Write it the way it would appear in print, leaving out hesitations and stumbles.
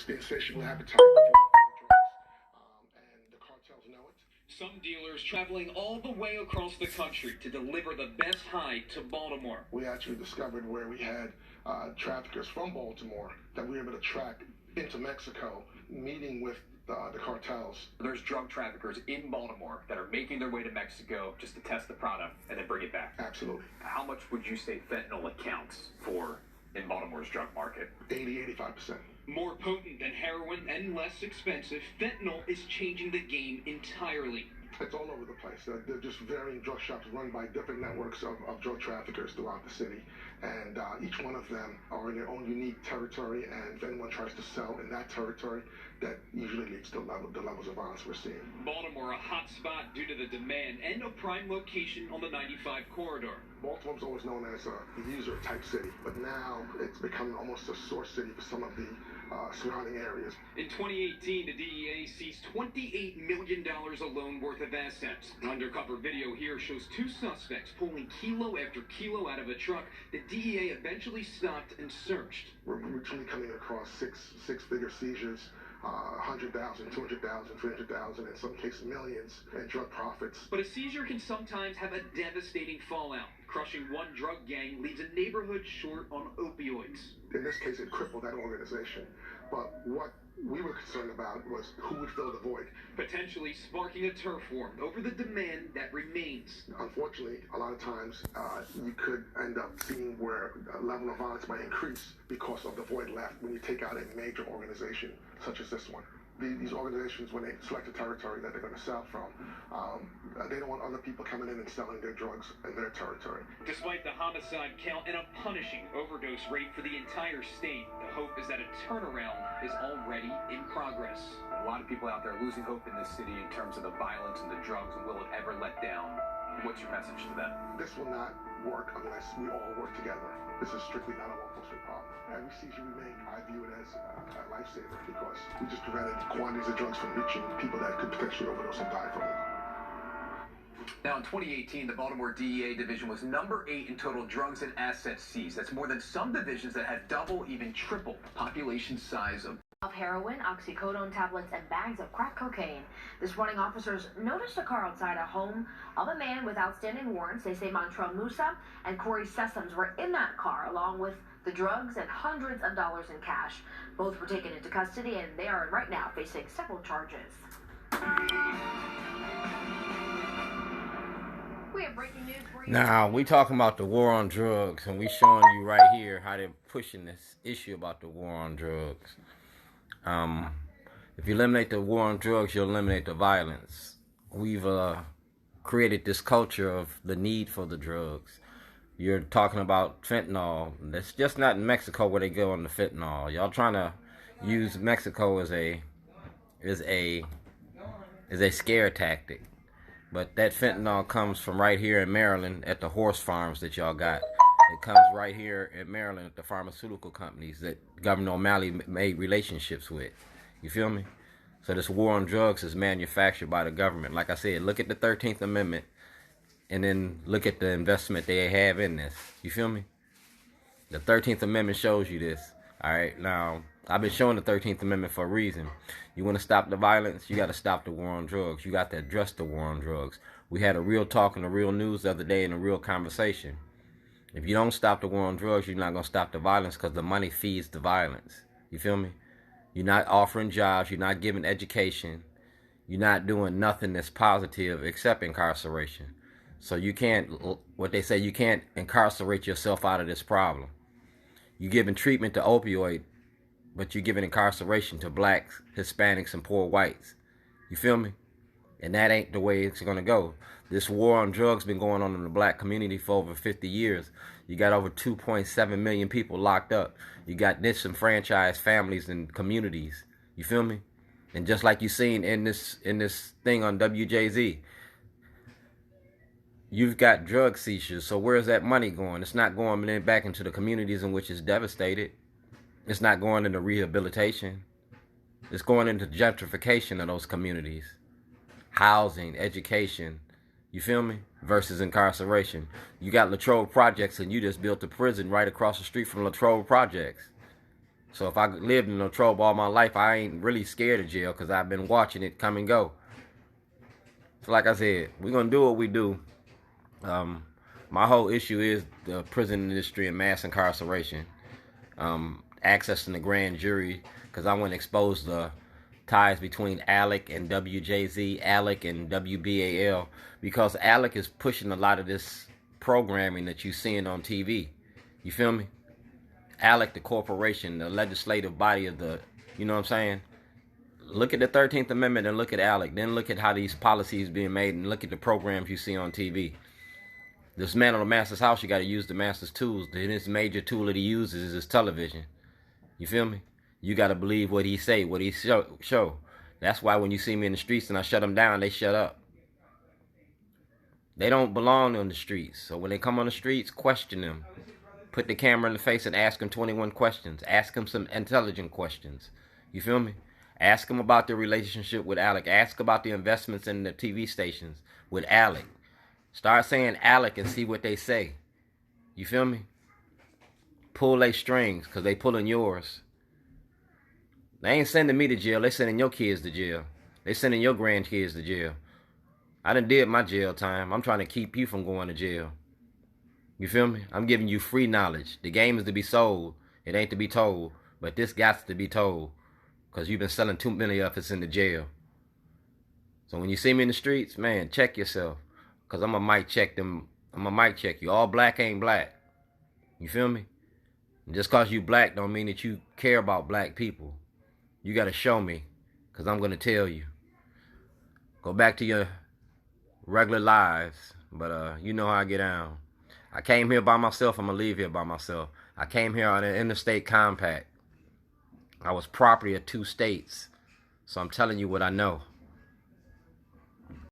It's the insatiable appetite for drugs, and the cartels know it. Some dealers traveling all the way across the country to deliver the best hide to Baltimore. We actually discovered where we had traffickers from Baltimore that we were able to track into Mexico, meeting with the cartels. There's drug traffickers in Baltimore that are making their way to Mexico just to test the product and then bring it back. Absolutely. How much would you say fentanyl accounts for in Baltimore's drug market? 85%. More potent than heroin and less expensive, fentanyl is changing the game entirely. It's all over the place. They're just varying drug shops run by different networks of drug traffickers throughout the city. And each one of them are in their own unique territory, and if anyone tries to sell in that territory, that usually leads to the levels of violence we're seeing. Baltimore, a hot spot due to the demand and a prime location on the 95 corridor. Baltimore's always known as a user-type city, but now it's becoming almost a source city for some of the surrounding areas. In 2018, the DEA seized $28 million alone worth of assets. Undercover video here shows two suspects pulling kilo after kilo out of a truck. The DEA eventually stopped and searched. We're routinely coming across six-figure seizures, 100,000, 200,000, 300,000, in some cases millions in drug profits. But a seizure can sometimes have a devastating fallout. Crushing one drug gang leaves a neighborhood short on opioids. In this case, it crippled that organization. But what we were concerned about was who would fill the void. Potentially sparking a turf war over the demand that remains. Unfortunately, a lot of times you could end up seeing where a level of violence might increase because of the void left when you take out a major organization such as this one. These organizations, when they select a territory that they're going to sell from, they don't want other people coming in and selling their drugs in their territory. Despite the homicide count and a punishing overdose rate for the entire state, the hope is that a turnaround is already in progress. A lot of people out there losing hope in this city in terms of the violence and the drugs, and will it ever let down? What's your message to them? This will not work unless we all work together. This is strictly not a local street problem. Every seizure we make, I view it as a lifesaver because we just prevented quantities of drugs from reaching people that could potentially overdose and die from it. Now, in 2018, the Baltimore DEA division was number 8 in total drugs and assets seized. That's more than some divisions that had double, even triple the population size of heroin, oxycodone tablets, and bags of crack cocaine. This morning, officers noticed a car outside a home of a man with outstanding warrants. They say Montrell Musa and Corey Sessoms were in that car, along with the drugs and hundreds of dollars in cash. Both were taken into custody, and they are right now facing several charges. We have breaking news for you. Now, we talking about the war on drugs, and we showing you right here how they're pushing this issue about the war on drugs. If you eliminate the war on drugs, you'll eliminate the violence. We've created this culture of the need for the drugs. You're talking about fentanyl. That's just not in Mexico where they go on the fentanyl. Y'all trying to use Mexico as a scare tactic. But that fentanyl comes from right here in Maryland at the horse farms that y'all got. It comes right here in Maryland at the pharmaceutical companies that Governor O'Malley made relationships with. You feel me? So this war on drugs is manufactured by the government. Like I said, look at the 13th Amendment and then look at the investment they have in this. You feel me? The 13th Amendment shows you this. All right, now, I've been showing the 13th Amendment for a reason. You want to stop the violence, you got to stop the war on drugs. You got to address the war on drugs. We had a real talk in the real news the other day and a real conversation. If you don't stop the war on drugs, you're not going to stop the violence because the money feeds the violence. You feel me? You're not offering jobs. You're not giving education. You're not doing nothing that's positive except incarceration. So you can't, what they say, you can't incarcerate yourself out of this problem. You're giving treatment to opioid, but you're giving incarceration to blacks, Hispanics, and poor whites. You feel me? And that ain't the way it's going to go. This war on drugs been going on in the black community for over 50 years. You got over 2.7 million people locked up. You got disenfranchised families and communities. You feel me? And just like you seen in this thing on WJZ, you've got drug seizures. So where's that money going? It's not going back into the communities in which it's devastated. It's not going into rehabilitation. It's going into gentrification of those communities. Housing, education, you feel me? Versus incarceration. You got Latrobe Projects and you just built a prison right across the street from Latrobe Projects. So if I lived in no trouble all my life, I ain't really scared of jail because I've been watching it come and go. So like I said, we're going to do what we do. My whole issue is the prison industry and mass incarceration. Accessing the grand jury, because I want to expose the ties between ALEC and WJZ, ALEC and WBAL, because ALEC is pushing a lot of this programming that you're seeing on TV. You feel me? ALEC, the corporation, the legislative body of the, you know what I'm saying? Look at the 13th Amendment and look at ALEC. Then look at how these policies being made and look at the programs you see on TV. Dismantle the master's house, you got to use the master's tools. His major tool that he uses is his television. You feel me? You got to believe what he say, what he show. That's why when you see me in the streets and I shut them down, they shut up. They don't belong on the streets. So when they come on the streets, question them. Put the camera in the face and ask them 21 questions. Ask them some intelligent questions. You feel me? Ask them about their relationship with ALEC. Ask about the investments in the TV stations with ALEC. Start saying ALEC and see what they say. You feel me? Pull their strings, because they pulling yours. They ain't sending me to jail. They sending your kids to jail. They sending your grandkids to jail. I done did my jail time. I'm trying to keep you from going to jail. You feel me? I'm giving you free knowledge. The game is to be sold. It ain't to be told. But this got to be told, because you've been selling too many of us in the jail. So when you see me in the streets, man, check yourself. Because I'm a mic check them. I'm a mic check you. All black ain't black. You feel me? And just because you black don't mean that you care about black people. You got to show me, because I'm going to tell you. Go back to your regular lives. But you know how I get down. I came here by myself. I'm going to leave here by myself. I came here on an interstate compact. I was property of 2 states. So I'm telling you what I know.